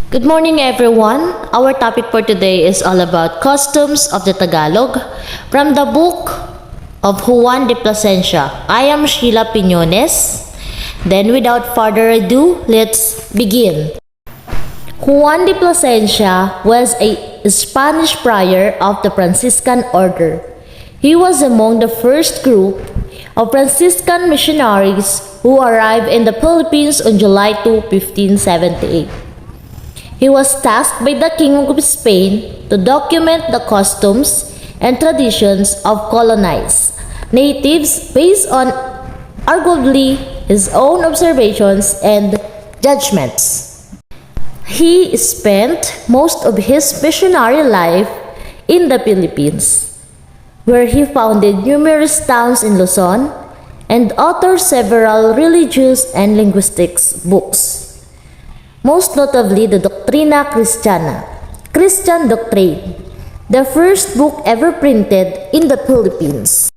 Good morning, everyone. Our topic for today is all about customs of the Tagalog from the book of Juan de Plasencia. I am Sheila Piñones. Then without further ado, let's begin. Juan de Plasencia was a Spanish friar of the Franciscan order. He was among the first group of Franciscan missionaries who arrived in the Philippines on July 2, 1578. He was tasked by the King of Spain to document the customs and traditions of colonized natives based on arguably his own observations and judgments. He spent most of his missionary life in the Philippines, where he founded numerous towns in Luzon and authored several religious and linguistics books. Most notably the Doctrina Christiana, Christian Doctrine, the first book ever printed in the Philippines.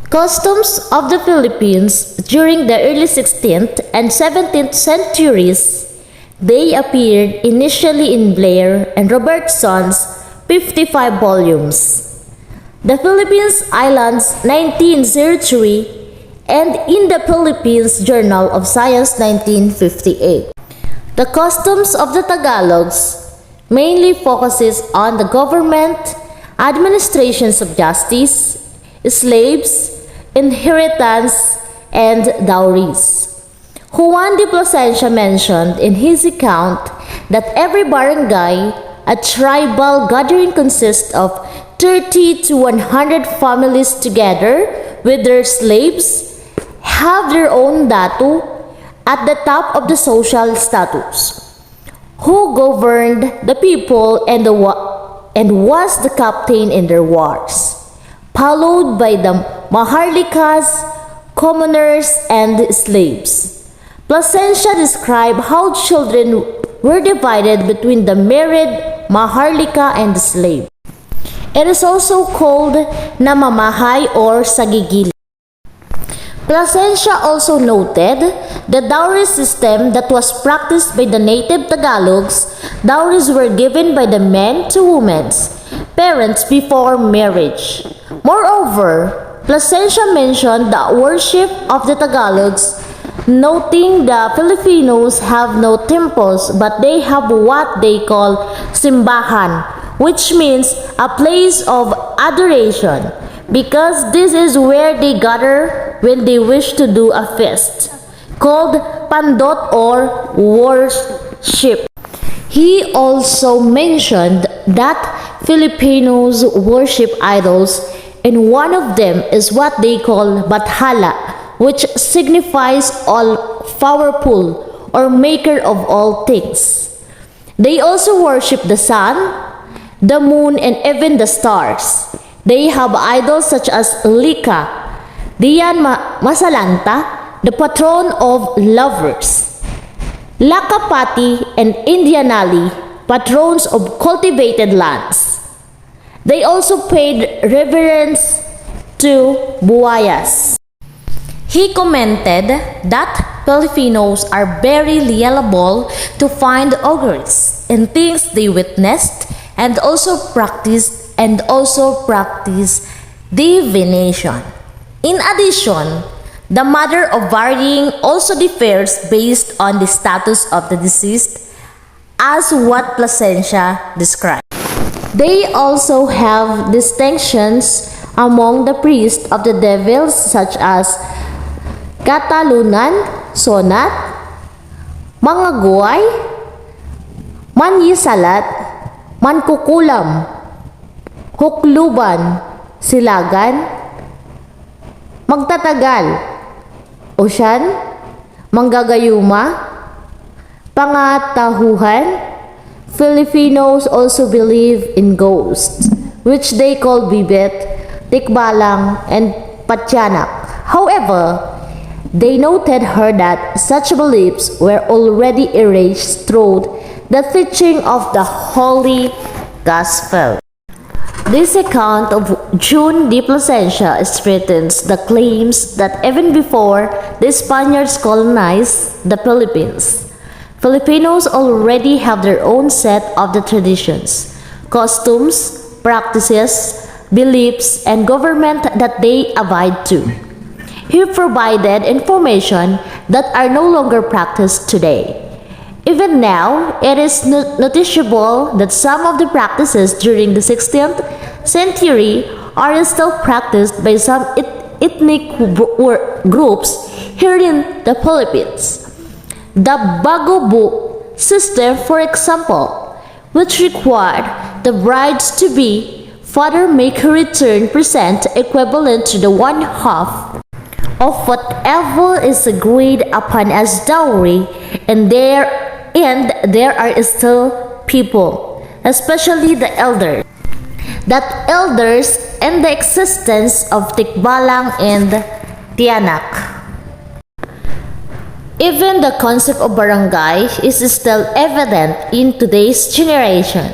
Customs of the Philippines during the early 16th and 17th centuries, they appeared initially in Blair and Robertson's 55 volumes, The Philippines Islands 1903, and in the Philippines Journal of Science 1958. The customs of the Tagalogs mainly focuses on the government, administrations of justice, slaves, inheritance, and dowries. Juan de Plasencia mentioned in his account that every barangay, a tribal gathering consists of 30 to 100 families together with their slaves, have their own datu at the top of the social status, who governed the people and was the captain in their wars, followed by the maharlikas, commoners, and slaves. Plasencia described how children were divided between the married maharlika and the slave. It is also called namamahay or sagigili. Plasencia also noted the dowry system that was practiced by the native Tagalogs. Dowries were given by the men to women's parents before marriage. Moreover, Plasencia mentioned the worship of the Tagalogs, noting the Filipinos have no temples but they have what they call simbahan, which means a place of adoration, because this is where they gather when they wish to do a feast, called pandot or worship. He also mentioned that Filipinos worship idols, and one of them is what they call bathala, which signifies all-powerful or maker of all things. They also worship the sun, the moon, and even the stars. They have idols such as Lika, Dian Masalanta, the patron of lovers, Lakapati, and Indianali, patrons of cultivated lands. They also paid reverence to buayas. He commented that Filipinos are very liable to find auguries in things they witnessed and also practice divination. In addition, the matter of varying also differs based on the status of the deceased, as what Plasencia described. They also have distinctions among the priests of the devils, such as Katalunan, Sonat, Mangaguay, Manyisalat, Mankukulam, Hukluban, Silagan, Magtatagal, Osyan, Manggagayuma, Pangatahuhan. Filipinos also believe in ghosts, which they call bibit, tikbalang, and patyanak. However, they noted her that such beliefs were already erased through the teaching of the Holy Gospel. This account of Juan de Plasencia strengthens the claims that even before the Spaniards colonized the Philippines, Filipinos already have their own set of the traditions, costumes, practices, beliefs, and government that they abide to. He provided information that are no longer practiced today. Even now, it is noticeable that some of the practices during the 16th century are still practiced by some ethnic groups here in the Philippines. The Bagubu system, for example, which required the brides to be father make her return present equivalent to the one half of whatever is agreed upon as dowry, and there are still people, especially the elders, and the existence of tikbalang and tiyanak. Even the concept of barangay is still evident in today's generation.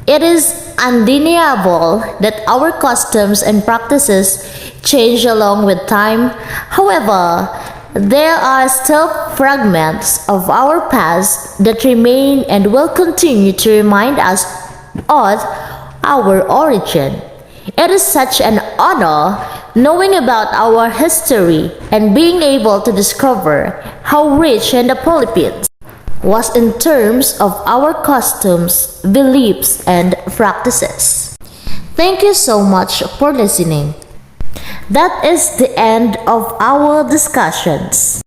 It is undeniable that our customs and practices change along with time. However, there are still fragments of our past that remain and will continue to remind us of our origin. It is such an honor knowing about our history and being able to discover how rich in the Philippines was in terms of our customs, beliefs, and practices. Thank you so much for listening. That is the end of our discussions.